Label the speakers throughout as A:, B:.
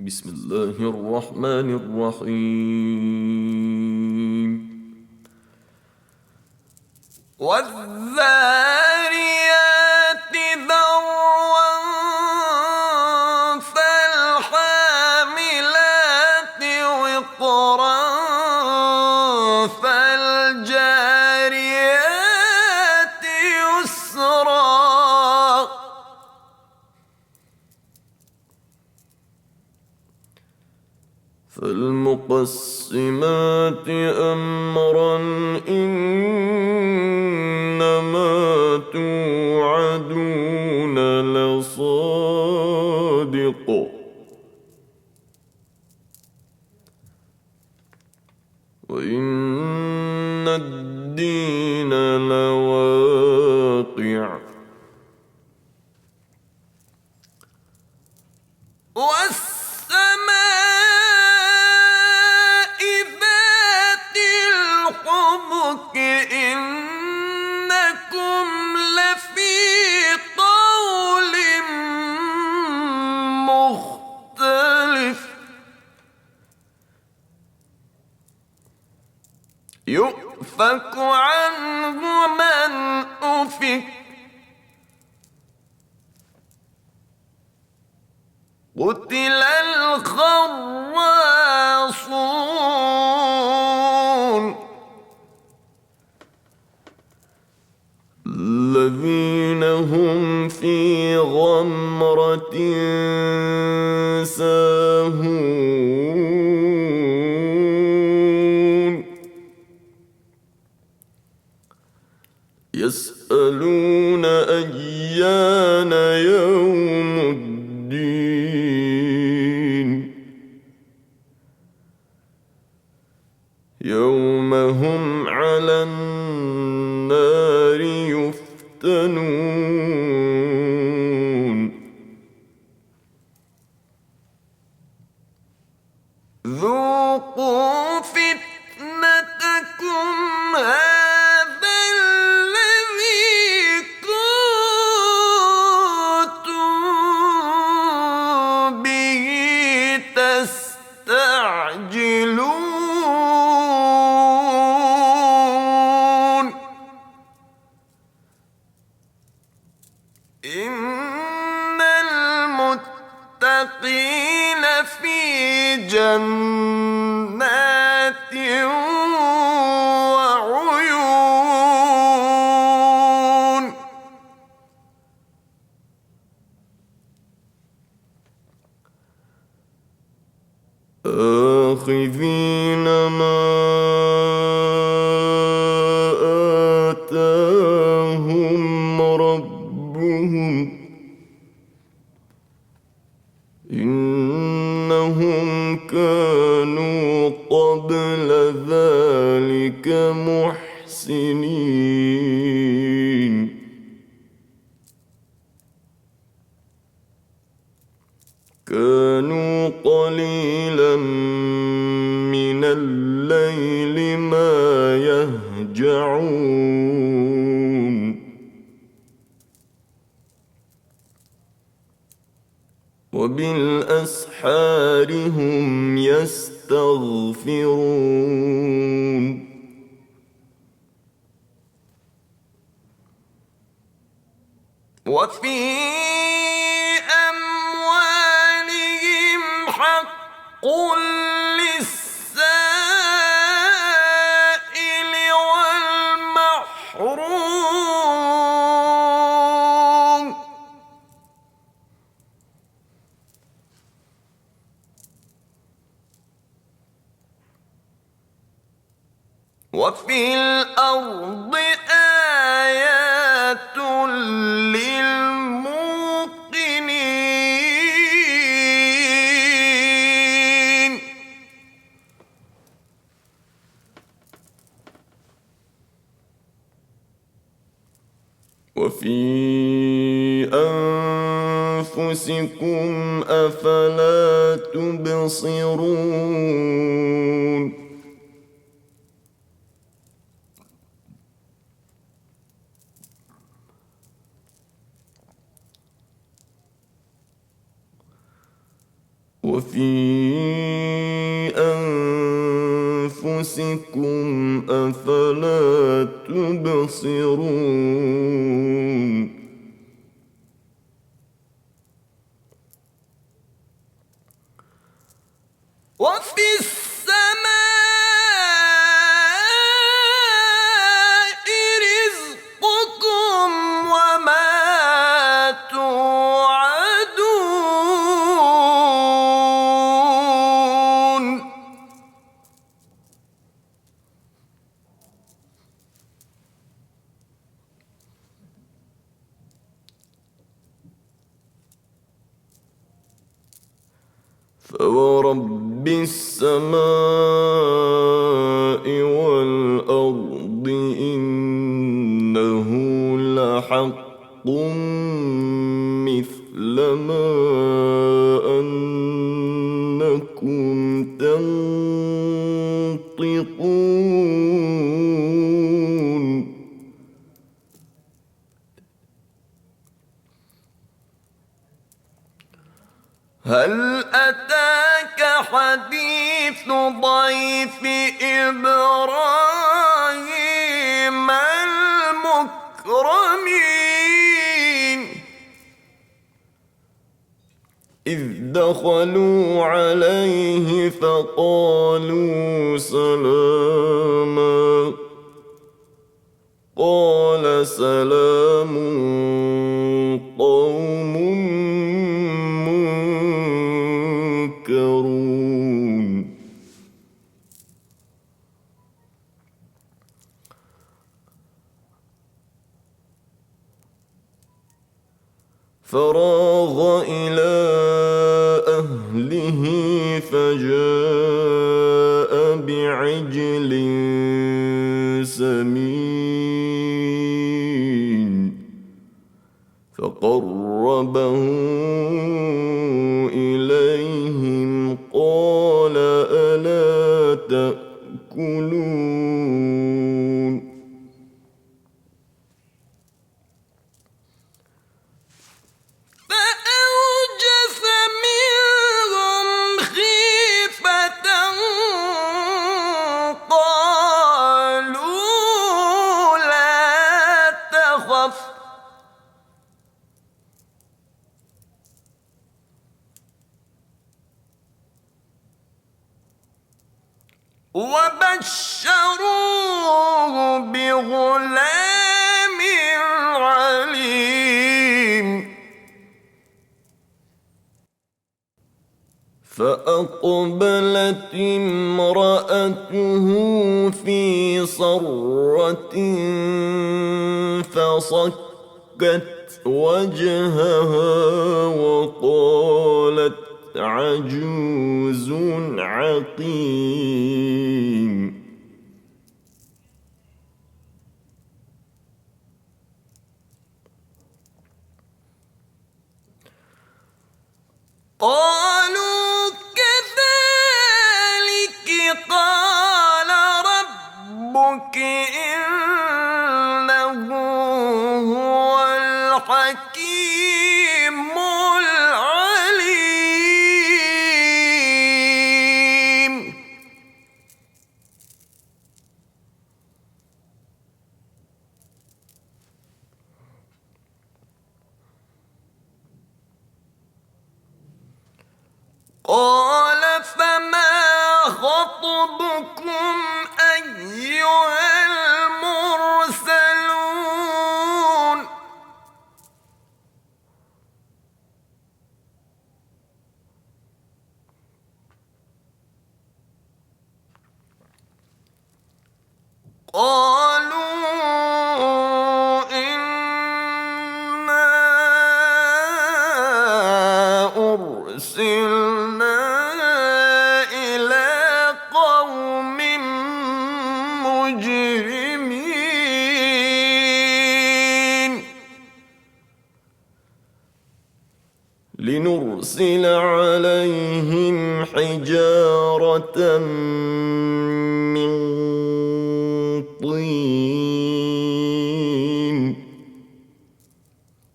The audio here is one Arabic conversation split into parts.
A: بسم الله الرحمن الرحيم. والذاريات ذروا فالحاملات وقرا فالجاريات يسرا فالمقسمات أمرا إنما توعدون لصادق وإن الدين لواقع والسماء ذات الحبك إنكم لفي قول مختلف يؤفك عنه من أفك قتل الخراصون الذين هم في غمرة ساهون يسألون أيان يوم الدين يوم هم على النار يفتنون ذوقوا فتنتكم هذا الذي كنتم به تستعجلون إن المتقين في جنات وعيون آخذين ما آتاهم ربهم إنهم كانوا قبل ذلك محسنين كانوا قليلا من الليل ما يهجعون وبالأسحار هم يستغفرون وفي أموالهم حق للسائل والمحروم وفي الأرض آيات للموقنين وفي أنفسكم أفلا تبصرون وفي أنفسكم أفلا تبصرون وفي السماء رزقكم وما توعدون فورب السماء والأرض إنه لحق مثل ما أنكم تنطقون هل أتاك حديث ضيف إبراهيم المكرمين إذ دخلوا عليه فقالوا سلاما قال سلام قوم منكرون فراغ إلى أهله فجاء بعجل سمين فقربه إليهم قال ألا تأكلون فأوجس منهم خيفة قالوا لا تخف وبشروه بغلام عليم فأقبلت امرأته في صرة فصكت وجهها وقالت عجوز عقيم قالوا كذلك قال ربك إنه هو الحكيم العليم قال فما خطبكم أيها المرسلون قالوا إنا أرسلنا إلى قوم مجرمين لنرسل عليهم حجارة من طين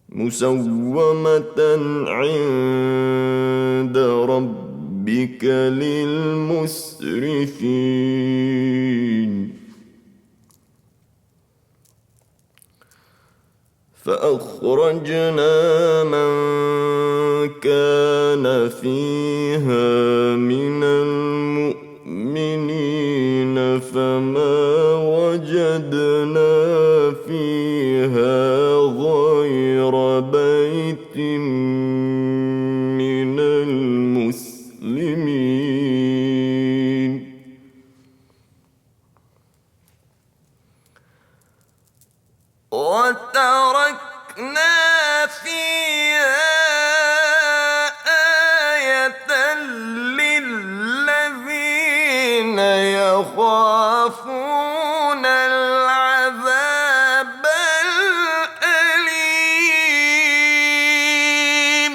A: مسومة عند ربك ربك للمسرفين فأخرجنا من كان فيها من المؤمنين فما وجدنا فيها غير بيت من المسلمين وتركنا فيها آية للذين يخافون العذاب الأليم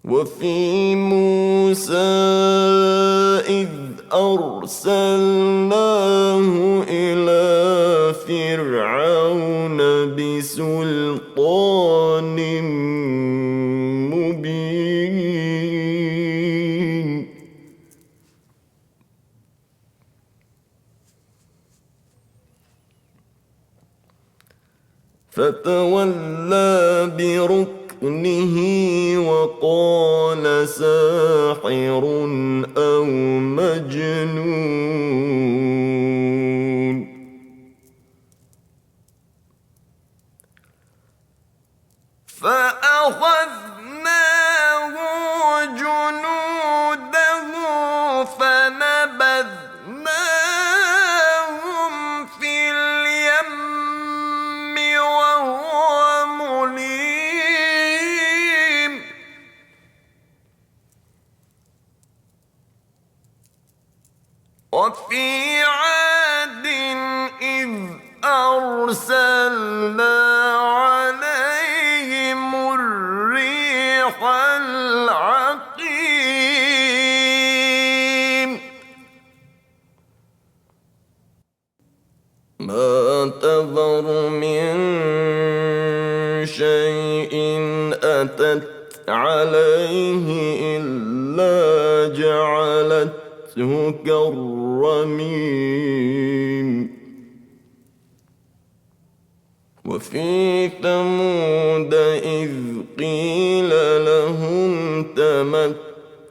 A: وفي موسى إذ أرسلناه إلى فرعون بسلطان مبين فتولى بركنه وقال ساحر أو مجنون فأخذناه جنوده فنبذناهم في اليم وهو مليم وفي عاد إذ أرسلنا عليهم الريح العقيم ما تذر من شيء أتت عليه إلا جعلته كالرميم وفي ثمود إذ قيل لهم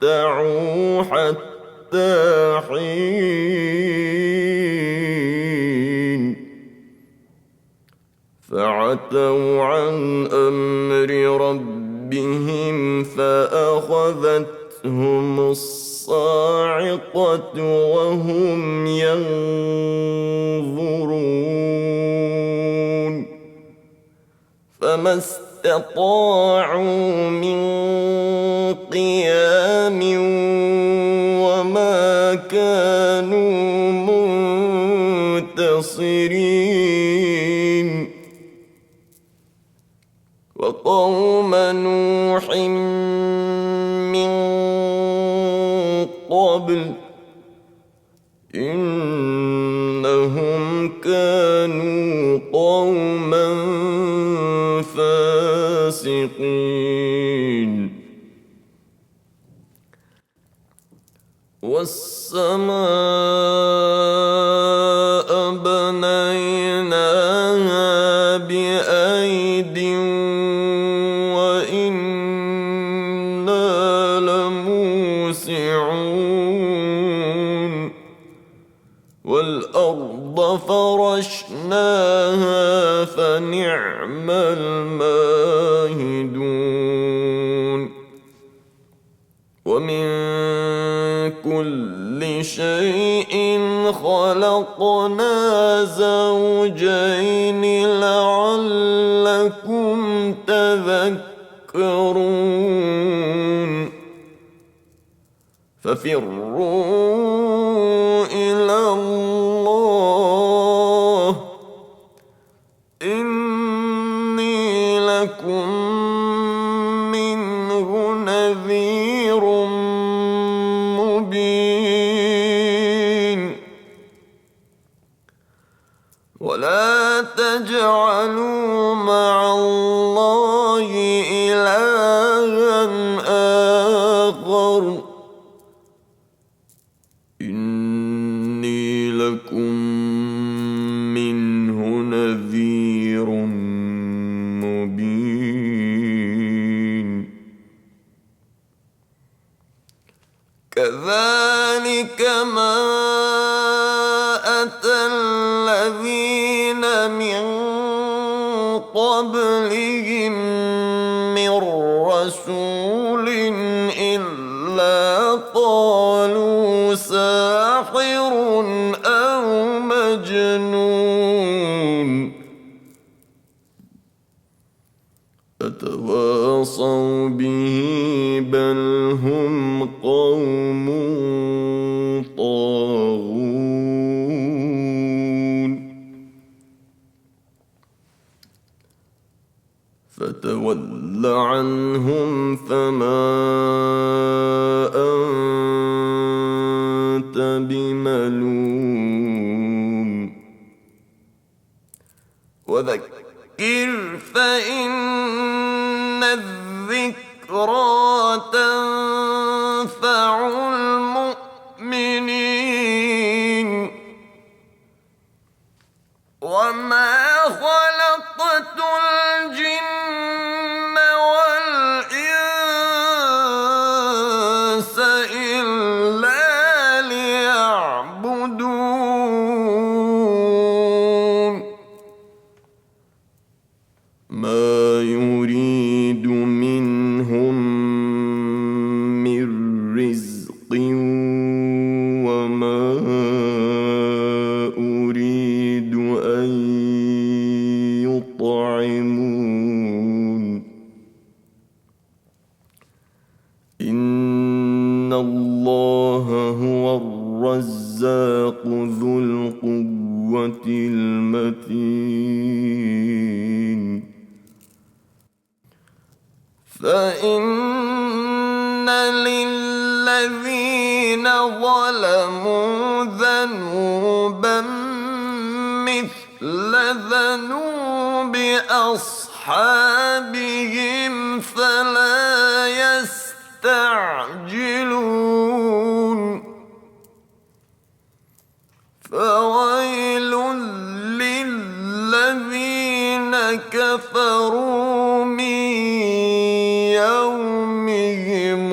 A: تمتعوا حتى حين فعتوا عن أمر ربهم فأخذتهم الصاعقة وهم ينظرون فما استطاعوا من قيام وما كانوا منتصرين وقوم نوح من قبل إنهم كانوا قوما فاسقين والسماء بنيناها بأيد وإنا لموسعون والأرض فرشناها فنعم الماهدون ومن كل شيء خلقنا زوجين لعلكم تذكرون ففروا إلى الله إني لكم منه نذير مبين ولا تجعلوا مع الله قبلهم من رسول إلا قالوا ساحر أو مجنون أتواصوا به بل هم قوم طاغون فتول عنهم فما أنت بملوم وذكر فإن الذكرى تنفع المؤمنين وما خلقت الجن والإنس إلا ليعبدون ما يريد منهم من رزق وما أريد أن يطعمون إن الله هو الرزاق ذو القوة المتين فإن للذين ظلموا ذنوبا مثل ذنوب أصحابهم فلا يستعجلون فويل للذين كفروا من يومهم